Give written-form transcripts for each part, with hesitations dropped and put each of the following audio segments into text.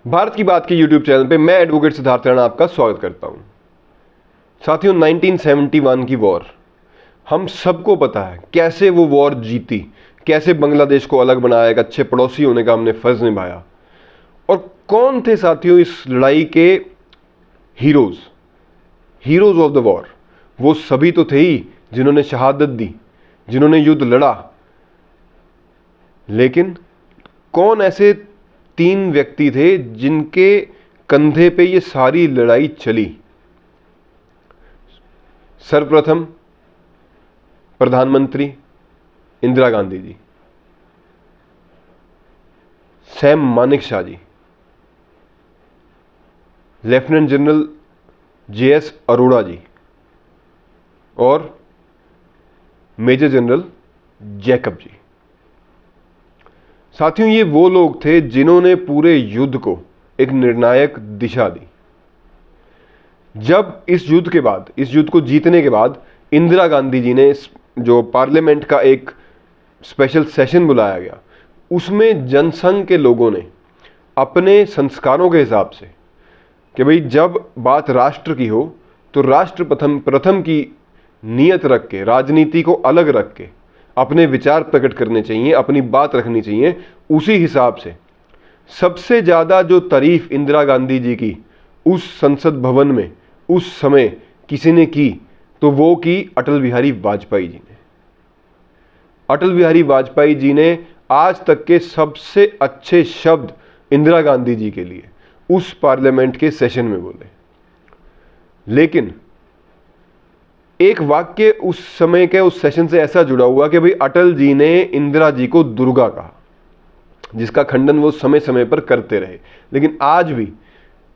भारत की बात के यूट्यूब चैनल पे मैं एडवोकेट सिद्धार्थ राणा आपका स्वागत करता हूं। साथियों, 1971 की वॉर हम सबको पता है कैसे वो वॉर जीती, कैसे बांग्लादेश को अलग बनाया, एक अच्छे पड़ोसी होने का हमने फर्ज निभाया। और कौन थे साथियों इस लड़ाई के हीरोज ऑफ द वॉर? वो सभी तो थे ही जिन्होंने शहादत दी, जिन्होंने युद्ध लड़ा। लेकिन कौन ऐसे 3 व्यक्ति थे जिनके कंधे पे ये सारी लड़ाई चली? सर्वप्रथम प्रधानमंत्री इंदिरा गांधी जी, सैम मानेकशॉ जी, लेफ्टिनेंट जनरल JS अरोड़ा जी और मेजर जनरल जैकब जी। साथियों, ये वो लोग थे जिन्होंने पूरे युद्ध को एक निर्णायक दिशा दी। जब इस युद्ध को जीतने के बाद इंदिरा गांधी जी ने जो पार्लियामेंट का एक स्पेशल सेशन बुलाया गया, उसमें जनसंघ के लोगों ने अपने संस्कारों के हिसाब से कि भाई जब बात राष्ट्र की हो तो राष्ट्र प्रथम की नीयत रख के, राजनीति को अलग रख के अपने विचार प्रकट करने चाहिए, अपनी बात रखनी चाहिए। उसी हिसाब से सबसे ज़्यादा जो तारीफ इंदिरा गांधी जी की उस संसद भवन में उस समय किसी ने की तो वो की अटल बिहारी वाजपेयी जी ने। अटल बिहारी वाजपेयी जी ने आज तक के सबसे अच्छे शब्द इंदिरा गांधी जी के लिए उस पार्लियामेंट के सेशन में बोले। लेकिन एक वाक्य उस समय के उस सेशन से ऐसा जुड़ा हुआ कि भाई अटल जी ने इंदिरा जी को दुर्गा कहा, जिसका खंडन वो समय समय पर करते रहे। लेकिन आज भी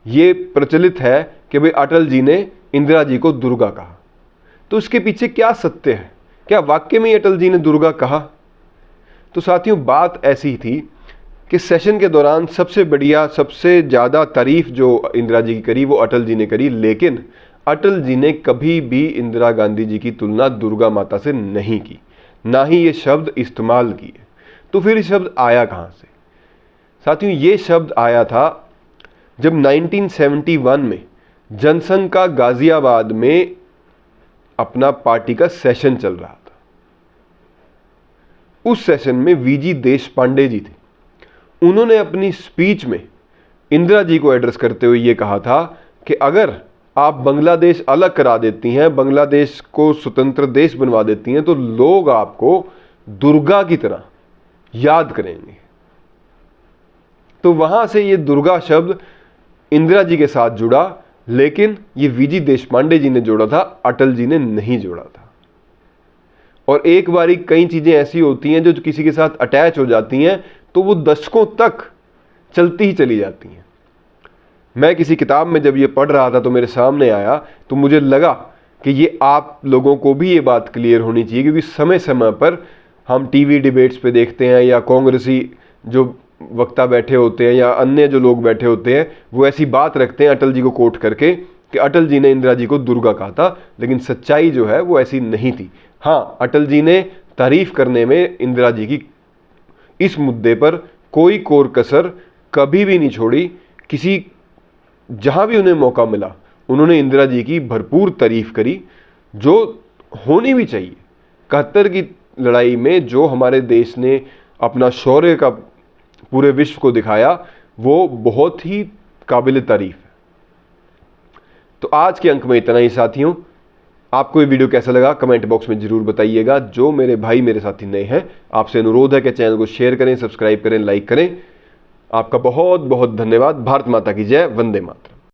ये प्रचलित है कि भाई अटल जी ने इंदिरा जी को दुर्गा कहा। तो इसके पीछे क्या सत्य है? क्या वाकई में अटल जी ने दुर्गा कहा? तो साथियों, बात ऐसी थी कि सेशन के दौरान सबसे बढ़िया, सबसे ज़्यादा तारीफ जो इंदिरा जी की करी वो अटल जी ने करी। लेकिन अटल जी ने कभी भी इंदिरा गांधी जी की तुलना दुर्गा माता से नहीं की, ना ही ये शब्द इस्तेमाल किए। तो फिर ये शब्द आया कहाँ से? साथियों, ये शब्द आया था जब 1971 में जनसंघ का गाजियाबाद में अपना पार्टी का सेशन चल रहा था। उस सेशन में VG देशपांडे जी थे। उन्होंने अपनी स्पीच में इंदिरा जी को एड्रेस करते हुए ये कहा था कि अगर आप बांग्लादेश अलग करा देती हैं, बांग्लादेश को स्वतंत्र देश बनवा देती हैं, तो लोग आपको दुर्गा की तरह याद करेंगे। तो वहां से ये दुर्गा शब्द इंदिरा जी के साथ जुड़ा, लेकिन ये VG देशपांडे जी ने जोड़ा था, अटल जी ने नहीं जोड़ा था। और एक बारी कई चीजें ऐसी होती हैं जो किसी के साथ अटैच हो जाती हैं तो वो दशकों तक चलती ही चली जाती हैं। मैं किसी किताब में जब ये पढ़ रहा था तो मेरे सामने आया, तो मुझे लगा कि ये आप लोगों को भी ये बात क्लियर होनी चाहिए, क्योंकि समय समय पर हम TV डिबेट्स पे देखते हैं या कांग्रेसी जो वक्ता बैठे होते हैं या अन्य जो लोग बैठे होते हैं वो ऐसी बात रखते हैं अटल जी को कोट करके कि अटल जी ने इंदिरा जी को दुर्गा कहा था। लेकिन सच्चाई जो है वो ऐसी नहीं थी। हाँ, अटल जी ने तारीफ करने में इंदिरा जी की इस मुद्दे पर कोई कोर कसर कभी भी नहीं छोड़ी। जहां भी उन्हें मौका मिला उन्होंने इंदिरा जी की भरपूर तारीफ करी, जो होनी भी चाहिए। 71 की लड़ाई में जो हमारे देश ने अपना शौर्य का पूरे विश्व को दिखाया वो बहुत ही काबिल तारीफ है। तो आज के अंक में इतना ही साथियों। आपको ये वीडियो कैसा लगा कमेंट बॉक्स में जरूर बताइएगा। जो मेरे भाई मेरे साथी नए हैं, आपसे अनुरोध है कि चैनल को शेयर करें, सब्सक्राइब करें, लाइक करें। आपका बहुत बहुत धन्यवाद। भारत माता की जय। वंदे मातरम।